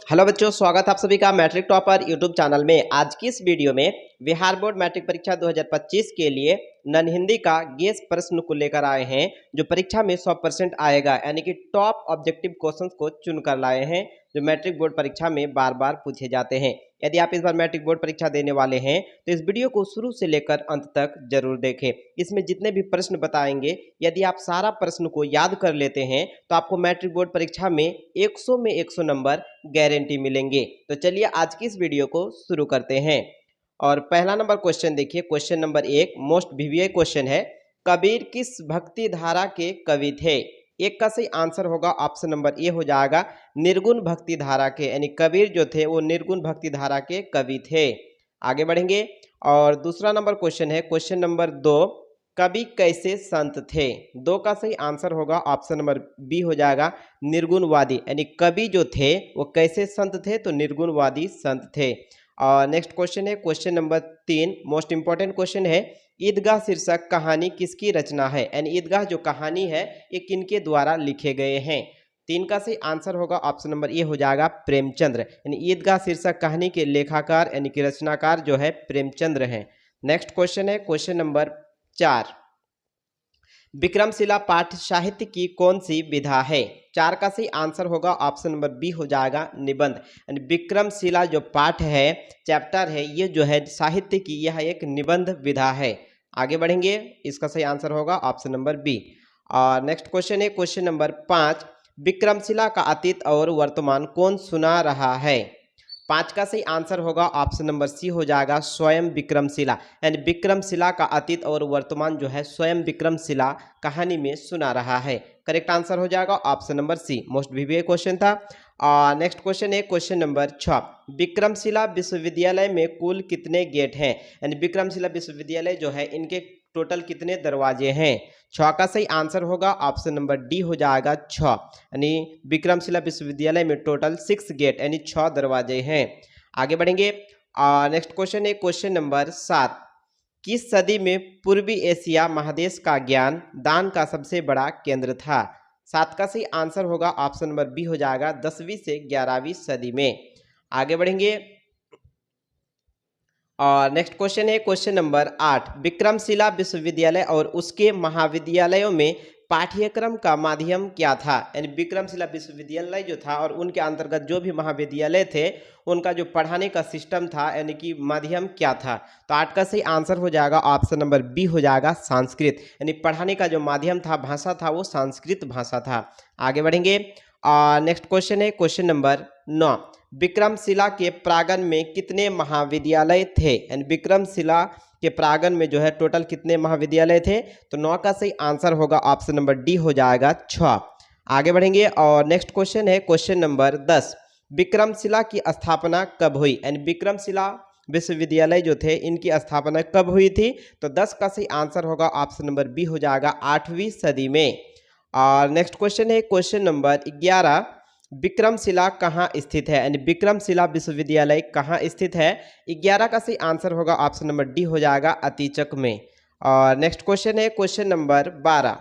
Hello बच्चों, स्वागत है आप सभी का मैट्रिक टॉपर यूट्यूब चैनल में। आज की इस वीडियो में बिहार बोर्ड मैट्रिक परीक्षा 2025 के लिए नन हिंदी का गेस प्रश्न को लेकर आए हैं, जो परीक्षा में 100% आएगा, यानी कि टॉप ऑब्जेक्टिव क्वेश्चंस को चुनकर लाए हैं, जो मैट्रिक बोर्ड परीक्षा में बार बार पूछे जाते हैं। यदि आप इस बार मैट्रिक बोर्ड परीक्षा देने वाले हैं तो इस वीडियो को शुरू से लेकर अंत तक जरूर देखें। इसमें जितने भी प्रश्न बताएंगे, यदि आप सारा प्रश्न को याद कर लेते हैं तो आपको मैट्रिक बोर्ड परीक्षा में 100 में 100 नंबर गारंटी मिलेंगे। तो चलिए आज की इस वीडियो को शुरू करते हैं। और पहला नंबर क्वेश्चन देखिए, question number 1 most VVI question है। कबीर किस भक्ति धारा के कवि थे? एक का सही आंसर होगा ऑप्शन नंबर ए हो जाएगा, निर्गुण भक्ति धारा के, यानी कबीर जो थे वो निर्गुण भक्ति धारा के कवि थे। आगे बढ़ेंगे और दूसरा नंबर क्वेश्चन है, क्वेश्चन नंबर 2 कवि कैसे संत थे? 2 का सही आंसर होगा ऑप्शन नंबर बी हो जाएगा, निर्गुणवादी, यानी कवि जो थे वो कैसे संत थे? तो निर्गुणवादी संत थे। और नेक्स्ट क्वेश्चन है, question number 3 most important question है। ईदगाह शीर्षक कहानी किसकी रचना है? यानी ईदगाह जो कहानी है ये किनके द्वारा लिखे गए हैं? 3 का सही आंसर होगा ऑप्शन नंबर ए हो जाएगा, प्रेमचंद्र, यानी ईदगाह शीर्षक कहानी के लेखाकार यानी कि रचनाकार जो है प्रेमचंद्र हैं। नेक्स्ट क्वेश्चन है, क्वेश्चन नंबर 4 विक्रमशिला पाठ साहित्य की कौन सी विधा है? 4 का सही आंसर होगा ऑप्शन नंबर बी हो जाएगा, निबंध, यानी विक्रमशिला जो पाठ है, चैप्टर है, ये जो है साहित्य की यह एक निबंध विधा है। आगे बढ़ेंगे, इसका सही आंसर होगा ऑप्शन नंबर बी। और नेक्स्ट क्वेश्चन है, क्वेश्चन नंबर 5 विक्रमशिला का अतीत और वर्तमान कौन सुना रहा है? 5 का सही आंसर होगा ऑप्शन नंबर सी हो जाएगा, स्वयं विक्रमशिला, यानी विक्रमशिला का अतीत और वर्तमान जो है स्वयं विक्रमशिला कहानी में सुना रहा है। करेक्ट आंसर हो जाएगा option number C. Most VVI question था। नेक्स्ट क्वेश्चन है, क्वेश्चन नंबर 6 विक्रमशिला विश्वविद्यालय में कुल कितने गेट हैं? यानी विक्रमशिला विश्वविद्यालय जो है इनके टोटल कितने दरवाजे हैं? 6 का सही आंसर होगा ऑप्शन नंबर डी हो जाएगा, 6, यानी विक्रमशिला विश्वविद्यालय में टोटल 6 गेट यानी 6 दरवाजे हैं। आगे बढ़ेंगे। नेक्स्ट क्वेश्चन है, क्वेश्चन नंबर 7 किस सदी में पूर्वी एशिया महादेश का ज्ञान दान का सबसे बड़ा केंद्र था? 7 का सही आंसर होगा ऑप्शन नंबर बी हो जाएगा, 10वीं से 11वीं सदी में। आगे बढ़ेंगे और नेक्स्ट क्वेश्चन है, क्वेश्चन नंबर 8 विक्रमशिला विश्वविद्यालय और उसके महाविद्यालयों में पाठ्यक्रम का माध्यम क्या था? यानी विक्रमशिला विश्वविद्यालय जो था और उनके अंतर्गत जो भी महाविद्यालय थे उनका जो पढ़ाने का सिस्टम था यानी कि माध्यम क्या था? तो 8 का सही आंसर हो जाएगा ऑप्शन नंबर बी हो जाएगा, संस्कृत, यानी पढ़ाने का जो माध्यम था, भाषा था, वो संस्कृत भाषा था। आगे बढ़ेंगे। नेक्स्ट क्वेश्चन है, क्वेश्चन नंबर 9 विक्रमशिला के प्रांगण में कितने महाविद्यालय थे? यानी विक्रमशिला के प्रांगण में जो है टोटल कितने महाविद्यालय थे? तो 9 का सही आंसर होगा ऑप्शन नंबर डी हो जाएगा, 6। आगे बढ़ेंगे और नेक्स्ट क्वेश्चन है, क्वेश्चन नंबर 10 विक्रमशिला की स्थापना कब हुई? यानी विक्रमशिला विश्वविद्यालय जो थे इनकी स्थापना कब हुई थी? तो 10 का सही आंसर होगा ऑप्शन नंबर बी हो जाएगा, 8वीं सदी में। और नेक्स्ट क्वेश्चन है, क्वेश्चन नंबर 11 विक्रमशिला कहाँ स्थित है? यानी विक्रमशिला विश्वविद्यालय कहाँ स्थित है? 11 का सही आंसर होगा ऑप्शन नंबर डी हो जाएगा, अतीचक में। और नेक्स्ट क्वेश्चन है, क्वेश्चन नंबर 12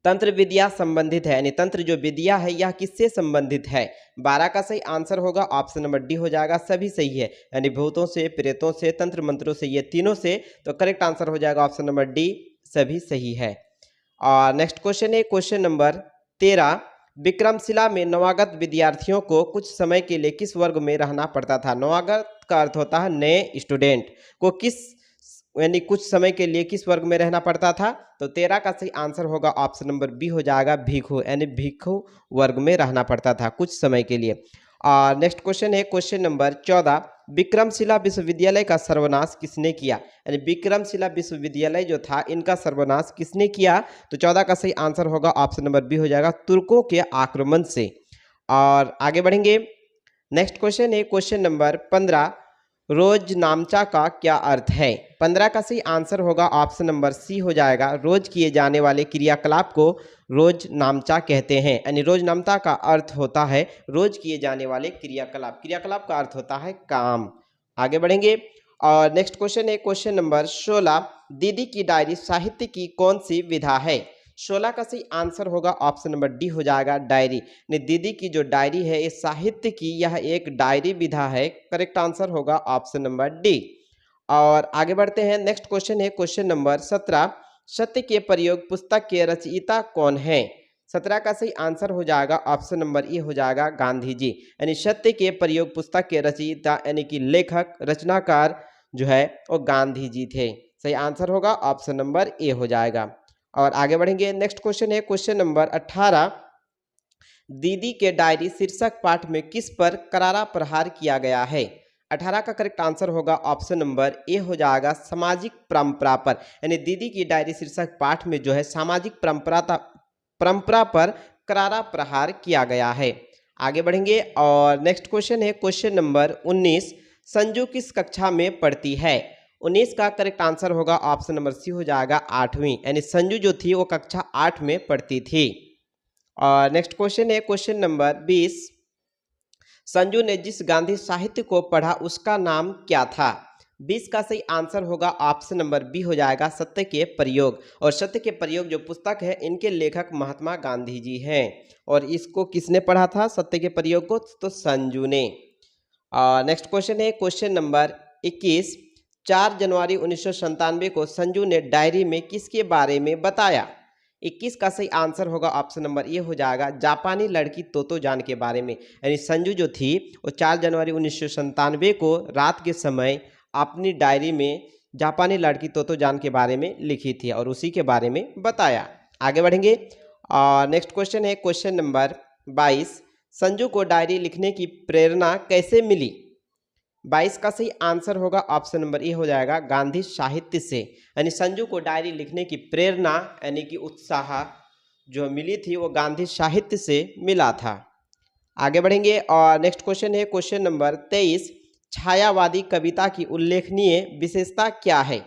तंत्र विद्या संबंधित है, यानी तंत्र जो विद्या है यह किससे संबंधित है? 12 का सही आंसर होगा ऑप्शन नंबर डी हो जाएगा, सभी सही है, यानी भूतों से, प्रेतों से, तंत्र मंत्रों से, ये तीनों से। तो करेक्ट आंसर हो जाएगा ऑप्शन नंबर डी, सभी सही है। और नेक्स्ट क्वेश्चन है, क्वेश्चन नंबर 13 विक्रमशिला में नवागत विद्यार्थियों को कुछ समय के लिए किस वर्ग में रहना पड़ता था? नवागत का अर्थ होता है नए स्टूडेंट को किस, यानी कुछ समय के लिए किस वर्ग में रहना पड़ता था? तो 13 का सही आंसर होगा ऑप्शन नंबर बी हो जाएगा, भिक्षु, यानी भिक्षु वर्ग में रहना पड़ता था कुछ समय के लिए। और नेक्स्ट क्वेश्चन है, क्वेश्चन नंबर 14 विक्रमशिला विश्वविद्यालय का सर्वनाश किसने किया? यानी विक्रमशिला विश्वविद्यालय जो था इनका सर्वनाश किसने किया? तो 14 का सही आंसर होगा ऑप्शन नंबर बी हो जाएगा, तुर्कों के आक्रमण से। और आगे बढ़ेंगे। नेक्स्ट क्वेश्चन है, क्वेश्चन नंबर 15 रोज नामचा का क्या अर्थ है? 15 का सही आंसर होगा ऑप्शन नंबर सी हो जाएगा, रोज किए जाने वाले क्रियाकलाप को रोज नामचा कहते हैं, यानी रोज नामता का अर्थ होता है रोज किए जाने वाले क्रियाकलाप, क्रियाकलाप का अर्थ होता है काम। आगे बढ़ेंगे और नेक्स्ट क्वेश्चन है, क्वेश्चन नंबर 16 दीदी की डायरी साहित्य की कौन सी विधा है? 16 का सही आंसर होगा ऑप्शन नंबर डी हो जाएगा डायरी। दीदी की जो डायरी है ये साहित्य की यह एक डायरी विधा है। करेक्ट आंसर होगा ऑप्शन नंबर डी। और आगे बढ़ते हैं, नेक्स्ट क्वेश्चन है क्वेश्चन नंबर 17। सत्य के प्रयोग पुस्तक के रचयिता कौन है? 17 का सही आंसर हो जाएगा ऑप्शन नंबर ए हो जाएगा गांधी जी। यानी सत्य के प्रयोग पुस्तक के रचयिता यानी कि लेखक रचनाकार जो है वो गांधी जी थे। सही आंसर होगा ऑप्शन नंबर ए हो जाएगा। और आगे बढ़ेंगे, नेक्स्ट क्वेश्चन है क्वेश्चन नंबर 18। दीदी के डायरी शीर्षक पाठ में किस पर करारा प्रहार किया गया है? 18 का करेक्ट आंसर होगा ऑप्शन नंबर ए हो जाएगा सामाजिक परंपरा पर। यानी दीदी की डायरी शीर्षक पाठ में जो है सामाजिक परंपरा पर करारा प्रहार किया गया है। आगे बढ़ेंगे और नेक्स्ट क्वेश्चन है क्वेश्चन नंबर 19। संजू किस कक्षा में पढ़ती है? 19 का करेक्ट आंसर होगा ऑप्शन नंबर सी हो जाएगा 8वीं। यानी संजू जो थी वो कक्षा 8 में पढ़ती थी। और नेक्स्ट क्वेश्चन है क्वेश्चन नंबर 20। संजू ने जिस गांधी साहित्य को पढ़ा उसका नाम क्या था? 20 का सही आंसर होगा ऑप्शन नंबर बी हो जाएगा सत्य के प्रयोग। और सत्य के प्रयोग जो पुस्तक है इनके लेखक महात्मा गांधी जी हैं। और इसको किसने पढ़ा था सत्य के प्रयोग को? तो संजू ने। नेक्स्ट क्वेश्चन है क्वेश्चन नंबर 21। 4 जनवरी 1997 को संजू ने डायरी में किसके बारे में बताया? 21 का सही आंसर होगा ऑप्शन नंबर ए हो जाएगा जापानी लड़की तोतो जान के बारे में। यानी संजू जो थी वो 4 जनवरी 1997 को रात के समय अपनी डायरी में जापानी लड़की तोतो जान के बारे में लिखी थी और उसी के बारे में बताया। आगे बढ़ेंगे और नेक्स्ट क्वेश्चन है क्वेश्चन नंबर 22। संजू को डायरी लिखने की प्रेरणा कैसे मिली? 22 का सही आंसर होगा ऑप्शन नंबर ए हो जाएगा गांधी साहित्य से। यानी संजू को डायरी लिखने की प्रेरणा यानी कि उत्साह जो मिली थी वो गांधी साहित्य से मिला था। आगे बढ़ेंगे और नेक्स्ट क्वेश्चन है क्वेश्चन नंबर 23। छायावादी कविता की उल्लेखनीय विशेषता क्या है?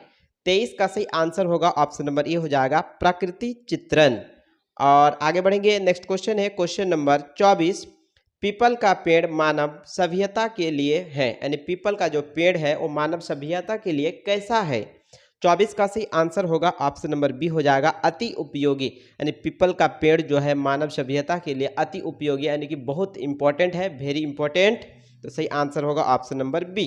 23 का सही आंसर होगा ऑप्शन नंबर ए हो जाएगा प्रकृति चित्रण। और आगे बढ़ेंगे, नेक्स्ट क्वेश्चन है क्वेश्चन नंबर 24। पीपल का पेड़ मानव सभ्यता के लिए है। यानी पीपल का जो पेड़ है वो मानव सभ्यता के लिए कैसा है? 24 का सही आंसर होगा ऑप्शन नंबर बी हो जाएगा अति उपयोगी। यानी पीपल का पेड़ जो है मानव सभ्यता के लिए अति उपयोगी यानी कि बहुत इंपॉर्टेंट है, वेरी इंपॉर्टेंट। तो सही आंसर होगा ऑप्शन नंबर बी।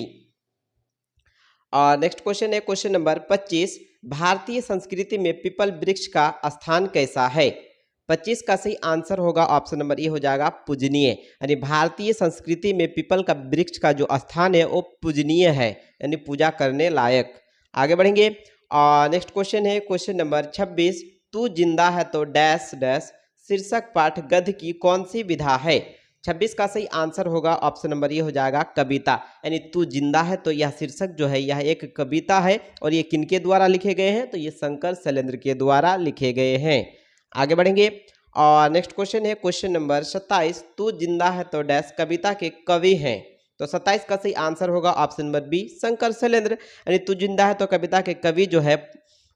और नेक्स्ट क्वेश्चन है क्वेश्चन नंबर 25। भारतीय संस्कृति में पीपल वृक्ष का स्थान कैसा है? 25 का सही आंसर होगा ऑप्शन नंबर ए हो जाएगा पूजनीय। यानी भारतीय संस्कृति में पीपल का वृक्ष का जो स्थान है वो पूजनीय है यानी पूजा करने लायक। आगे बढ़ेंगे और नेक्स्ट क्वेश्चन है क्वेश्चन नंबर 26। तू जिंदा है तो डैश डैश शीर्षक पाठ गद्य की कौन सी विधा है? 26 का सही आंसर होगा ऑप्शन नंबर ए हो जाएगा कविता। यानी तू जिंदा है तो यह शीर्षक जो है यह एक कविता है और ये किनके द्वारा लिखे गए हैं? तो ये शंकर शैलेंद्र के द्वारा लिखे गए हैं। आगे बढ़ेंगे और नेक्स्ट क्वेश्चन है क्वेश्चन नंबर 27। तू जिंदा है तो डैश कविता के कवि हैं। तो 27 का सही आंसर होगा option number B Shankar Shailendra. यानी तू जिंदा है तो कविता के कवि जो है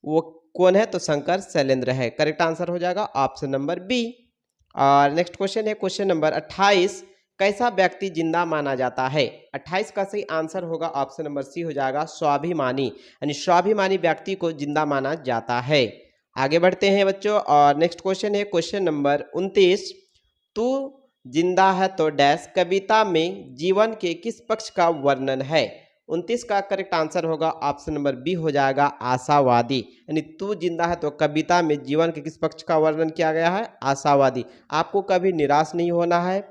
वो कौन है? तो शंकर शैलेंद्र है। करेक्ट आंसर हो जाएगा ऑप्शन नंबर बी। और नेक्स्ट क्वेश्चन है क्वेश्चन नंबर 28। कैसा व्यक्ति जिंदा माना जाता है? 28 का सही आंसर होगा ऑप्शन नंबर सी हो जाएगा स्वाभिमानी। यानी स्वाभिमानी व्यक्ति को जिंदा माना जाता है। आगे बढ़ते हैं बच्चों और नेक्स्ट क्वेश्चन है क्वेश्चन नंबर 29। तू जिंदा है तो डैश कविता में जीवन के किस पक्ष का वर्णन है? 29 का करेक्ट आंसर होगा ऑप्शन नंबर बी हो जाएगा आशावादी। यानी तू जिंदा है तो कविता में जीवन के किस पक्ष का वर्णन किया गया है? आशावादी। आपको कभी निराश नहीं होना है,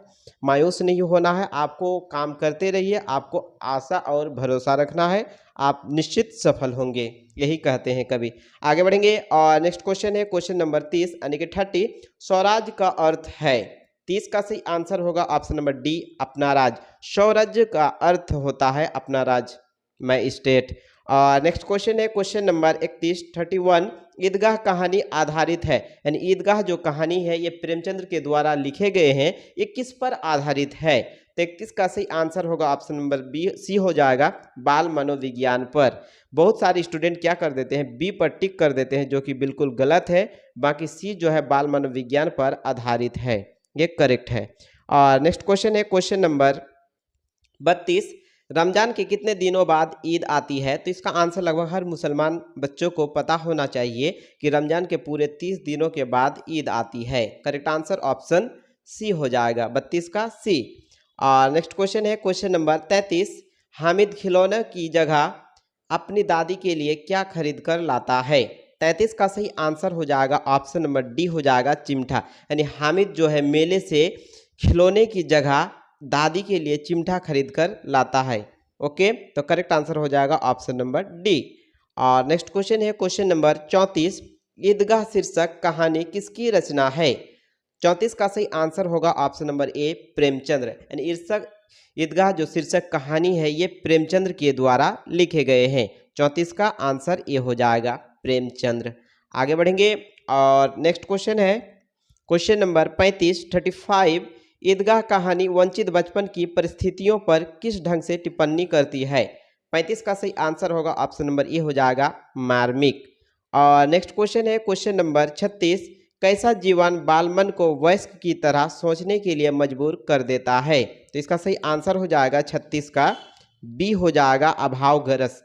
मायूस नहीं होना है, आपको काम करते रहिए, आपको आशा और भरोसा रखना है, आप निश्चित सफल होंगे, यही कहते हैं कवि। आगे बढ़ेंगे और नेक्स्ट क्वेश्चन है क्वेश्चन नंबर 30 यानी कि 30। स्वराज का अर्थ है? 30 का सही आंसर होगा ऑप्शन नंबर डी अपना राज। स्वराज्य का अर्थ होता है अपना राज, मैं स्टेट। नेक्स्ट क्वेश्चन है क्वेश्चन नंबर 31। ईदगाह कहानी आधारित है। यानी ईदगाह जो कहानी है ये प्रेमचंद्र के द्वारा लिखे गए हैं, ये किस पर आधारित है? 33 का सही आंसर होगा ऑप्शन नंबर बी सी हो जाएगा बाल मनोविज्ञान पर। बहुत सारे स्टूडेंट क्या कर देते हैं? बी पर टिक कर देते हैं जो कि बिल्कुल गलत है। बाकी सी जो है बाल मनोविज्ञान पर आधारित है, ये करेक्ट है। और नेक्स्ट क्वेश्चन है क्वेश्चन नंबर 32। रमजान के कितने दिनों बाद ईद आती है? तो इसका आंसर लगभग हर मुसलमान बच्चों को पता होना चाहिए कि रमजान के पूरे 30 दिनों के बाद ईद आती है। करेक्ट आंसर ऑप्शन सी हो जाएगा, 32 का सी। और नेक्स्ट क्वेश्चन है क्वेश्चन नंबर 33। हामिद खिलौने की जगह अपनी दादी के लिए क्या खरीद कर लाता है? 33 का सही आंसर हो जाएगा ऑप्शन नंबर डी हो जाएगा, चिमटा। यानी हामिद जो है मेले से खिलौने की जगह दादी के लिए चिमटा खरीद कर लाता है। ओके, तो करेक्ट आंसर हो जाएगा ऑप्शन नंबर डी। और नेक्स्ट क्वेश्चन है क्वेश्चन नंबर 34। ईदगाह शीर्षक कहानी किसकी रचना है? 34 का सही आंसर होगा ऑप्शन नंबर ए, प्रेमचंद्र। यानी ईदगाह जो शीर्षक कहानी है ये प्रेमचंद्र के द्वारा लिखे गए हैं। 34 का आंसर ए हो जाएगा, प्रेमचंद्र। आगे बढ़ेंगे और नेक्स्ट क्वेश्चन है क्वेश्चन नंबर 35। ईदगाह कहानी वंचित बचपन की परिस्थितियों पर किस ढंग से टिप्पणी करती है? 35 का सही आंसर होगा ऑप्शन नंबर ए हो जाएगा, मार्मिक। और नेक्स्ट क्वेश्चन है क्वेश्चन नंबर 36। कैसा जीवन बालमन को वयस्क की तरह सोचने के लिए मजबूर कर देता है? तो इसका सही आंसर हो जाएगा 36 का बी हो जाएगा, अभावग्रस्त।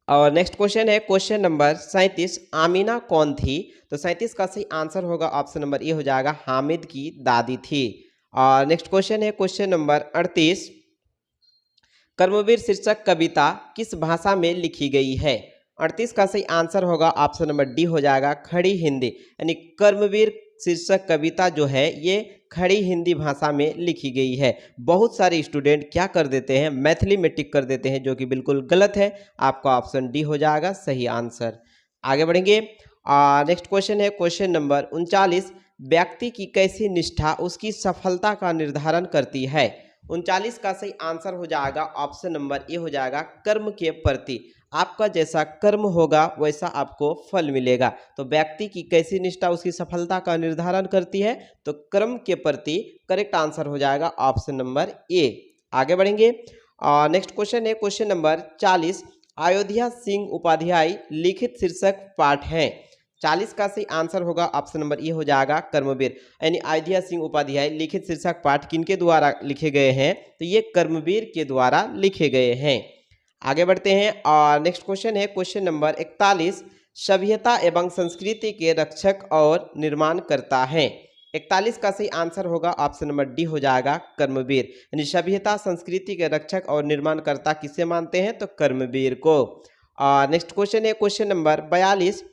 और नेक्स्ट क्वेश्चन है क्वेश्चन नंबर 37। आमीना कौन थी? तो 37 का सही आंसर होगा ऑप्शन नंबर ए हो जाएगा, हामिद की दादी थी। और नेक्स्ट क्वेश्चन है क्वेश्चन नंबर 38। कर्मवीर शीर्षक कविता किस भाषा में लिखी गई है? 38 का सही आंसर होगा ऑप्शन नंबर डी हो जाएगा, खड़ी हिंदी। यानी कर्मवीर शीर्षक कविता जो है ये खड़ी हिंदी भाषा में लिखी गई है। बहुत सारे स्टूडेंट क्या कर देते हैं, मैथिली में टिक कर देते हैं, जो कि बिल्कुल गलत है। आपका ऑप्शन डी हो जाएगा सही आंसर। आगे बढ़ेंगे। नेक्स्ट क्वेश्चन है क्वेश्चन नंबर 39। व्यक्ति की कैसी निष्ठा उसकी सफलता का निर्धारण करती है? 39 का सही आंसर हो जाएगा ऑप्शन नंबर ए हो जाएगा, कर्म के प्रति। आपका जैसा कर्म होगा वैसा आपको फल मिलेगा। तो व्यक्ति की कैसी निष्ठा उसकी सफलता का निर्धारण करती है? तो कर्म के प्रति करेक्ट आंसर हो जाएगा ऑप्शन नंबर ए। आगे बढ़ेंगे। नेक्स्ट क्वेश्चन है क्वेश्चन नंबर 40। अयोध्या सिंह उपाध्याय लिखित शीर्षक पाठ है। 40 का सही आंसर होगा ऑप्शन नंबर ए हो जाएगा, कर्मवीर। यानी अयोध्या सिंह उपाध्याय लिखित शीर्षक पाठ किनके द्वारा लिखे गए हैं? तो ये कर्मवीर के द्वारा लिखे गए हैं। आगे बढ़ते हैं और नेक्स्ट क्वेश्चन है क्वेश्चन नंबर 41। सभ्यता एवं संस्कृति के रक्षक और निर्माण करता है। 41 का सही आंसर होगा ऑप्शन नंबर डी हो जाएगा, कर्मवीर। यानी सभ्यता संस्कृति के रक्षक और निर्माणकर्ता किसे मानते हैं? तो कर्मवीर को। नेक्स्ट क्वेश्चन है क्वेश्चन नंबर 42।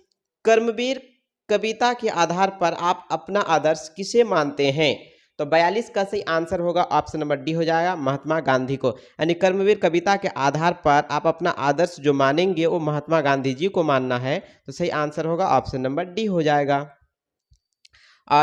कर्मवीर कविता के आधार पर आप अपना आदर्श किसे मानते हैं? तो 42 का सही आंसर होगा ऑप्शन नंबर डी हो जाएगा, महात्मा गांधी को। यानी कर्मवीर कविता के आधार पर आप अपना आदर्श जो मानेंगे वो महात्मा गांधी जी को मानना है। तो सही आंसर होगा ऑप्शन नंबर डी हो जाएगा।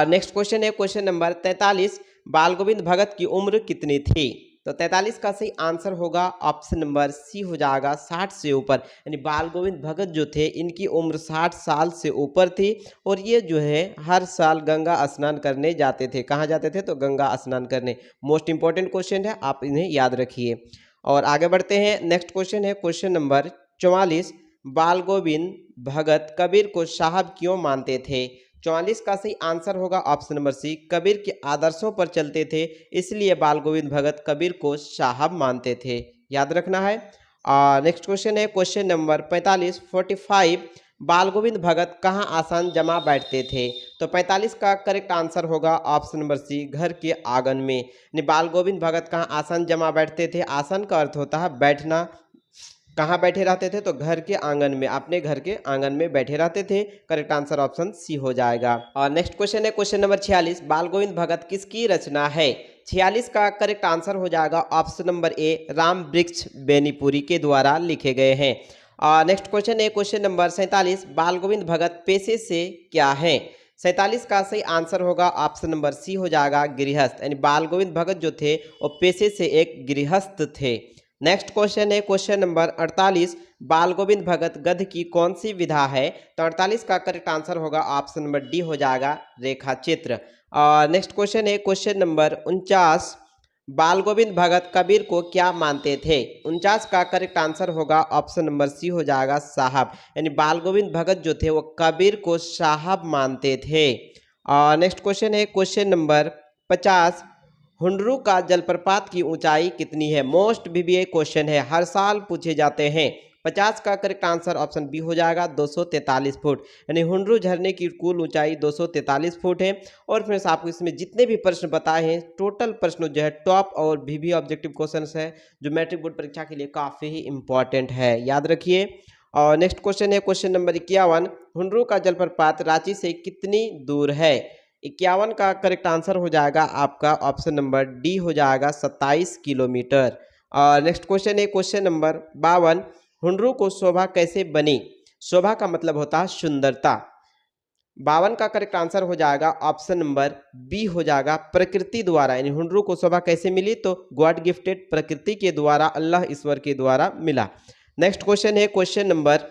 नेक्स्ट क्वेश्चन है क्वेश्चन नंबर 43। बाल गोविंद भगत की उम्र कितनी थी? तो 43 का सही आंसर होगा ऑप्शन नंबर सी हो जाएगा, 60 से ऊपर। यानी बाल गोविंद भगत जो थे इनकी उम्र 60 साल से ऊपर थी और ये जो है हर साल गंगा स्नान करने जाते थे। कहाँ जाते थे? तो गंगा स्नान करने। मोस्ट इंपॉर्टेंट क्वेश्चन है, आप इन्हें याद रखिए। और आगे बढ़ते हैं। नेक्स्ट क्वेश्चन है क्वेश्चन नंबर 44। बाल गोविंद भगत कबीर को साहब क्यों मानते थे? 44 का सही आंसर होगा ऑप्शन नंबर सी, कबीर के आदर्शों पर चलते थे इसलिए बाल गोविंद भगत कबीर को साहब मानते थे, याद रखना है। नेक्स्ट क्वेश्चन है क्वेश्चन नंबर 45। बाल गोविंद भगत कहाँ आसन जमा बैठते थे? तो 45 का करेक्ट आंसर होगा ऑप्शन नंबर सी, घर के आंगन में। बाल गोविंद भगत कहाँ आसन जमा बैठते थे? आसन का अर्थ होता है बैठना। कहाँ बैठे रहते थे? तो घर के आंगन में, अपने घर के आंगन में बैठे रहते थे। करेक्ट आंसर ऑप्शन सी हो जाएगा। और नेक्स्ट क्वेश्चन है क्वेश्चन नंबर 46। बाल गोविंद भगत किसकी रचना है? 46 का करेक्ट आंसर हो जाएगा ऑप्शन नंबर ए, राम वृक्ष बेनीपुरी के द्वारा लिखे गए हैं। और नेक्स्ट क्वेश्चन है क्वेश्चन नंबर 47। बाल गोविंद भगत पेशे से क्या है? 47 का सही आंसर होगा ऑप्शन नंबर सी हो जाएगा, गृहस्थ। यानी बाल गोविंद भगत जो थे वो पेशे से एक गृहस्थ थे। नेक्स्ट क्वेश्चन है क्वेश्चन नंबर 48। बाल गोविंद भगत गद्य की कौन सी विधा है? तो 48 का करेक्ट आंसर होगा ऑप्शन नंबर डी हो जाएगा, रेखा चित्र। नेक्स्ट क्वेश्चन है क्वेश्चन नंबर 49। बाल गोविंद भगत कबीर को क्या मानते थे? 49 का करेक्ट आंसर होगा ऑप्शन नंबर सी हो जाएगा, साहब। यानी बाल गोविंद भगत जो थे वो कबीर को साहब मानते थे। नेक्स्ट क्वेश्चन है क्वेश्चन नंबर 50। हुंडरू का जलप्रपात की ऊंचाई कितनी है? मोस्ट VBA क्वेश्चन है, हर साल पूछे जाते हैं। 50 का करेक्ट आंसर ऑप्शन बी हो जाएगा 243 फुट। यानी हुंडरू झरने की कुल ऊंचाई 243 फुट है। और फ्रेंड्स आपको इसमें जितने भी प्रश्न बताए हैं टोटल प्रश्न जो है टॉप और VBA ऑब्जेक्टिव क्वेश्चन है, जो मैट्रिक बोर्ड परीक्षा के लिए काफ़ी ही इंपॉर्टेंट है, याद रखिए। और नेक्स्ट क्वेश्चन है क्वेश्चन नंबर 51, हुंडरू का जलप्रपात रांची से कितनी दूर है? 51 का करेक्ट आंसर हो जाएगा आपका ऑप्शन नंबर डी हो जाएगा 27 किलोमीटर। और नेक्स्ट क्वेश्चन है क्वेश्चन नंबर 52, हुंडरू को शोभा कैसे बनी? शोभा का मतलब होता है सुंदरता। 52 का करेक्ट आंसर हो जाएगा ऑप्शन नंबर बी हो जाएगा प्रकृति द्वारा। यानी हुंडरू को शोभा कैसे मिली? तो गॉड गिफ्टेड, प्रकृति के द्वारा, अल्लाह ईश्वर के द्वारा मिला। नेक्स्ट क्वेश्चन है क्वेश्चन नंबर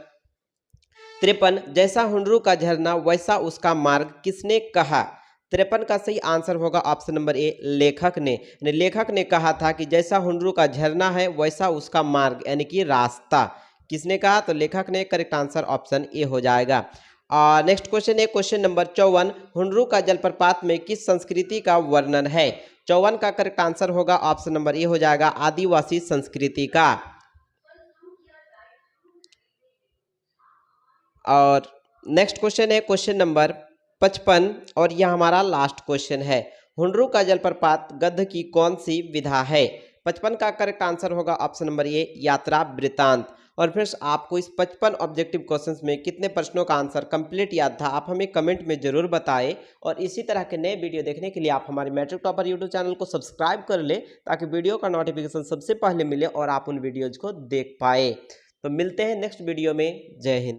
53, जैसा हुंडरू का झरना वैसा उसका मार्ग किसने कहा? 53 का सही आंसर होगा ऑप्शन नंबर ए लेखक ने। लेखक ने कहा था कि जैसा हुंडरू का झरना है वैसा उसका मार्ग यानी कि रास्ता। किसने कहा? तो लेखक ने। करेक्ट आंसर ऑप्शन ए हो जाएगा। नेक्स्ट क्वेश्चन है क्वेश्चन नंबर 54, हुंडरू का जलप्रपात में किस संस्कृति का वर्णन है? 54 का करेक्ट आंसर होगा ऑप्शन नंबर ए हो जाएगा आदिवासी संस्कृति का। और नेक्स्ट क्वेश्चन है क्वेश्चन नंबर 55 और यह हमारा लास्ट क्वेश्चन है, हुंडरू का जलप्रपात गद्य की कौन सी विधा है? 55 का करेक्ट आंसर होगा ऑप्शन नंबर ए यात्रा वृत्तांत। और फ्रेंड्स आपको इस 55 ऑब्जेक्टिव क्वेश्चंस में कितने प्रश्नों का आंसर कंप्लीट याद था, आप हमें कमेंट में जरूर बताएं। और इसी तरह के नए वीडियो देखने के लिए आप हमारे मैट्रिक टॉपर यूट्यूब चैनल को सब्सक्राइब कर ले, ताकि वीडियो का नोटिफिकेशन सबसे पहले मिले और आप उन वीडियोज को देख पाए। तो मिलते हैं नेक्स्ट वीडियो में। जय हिंद।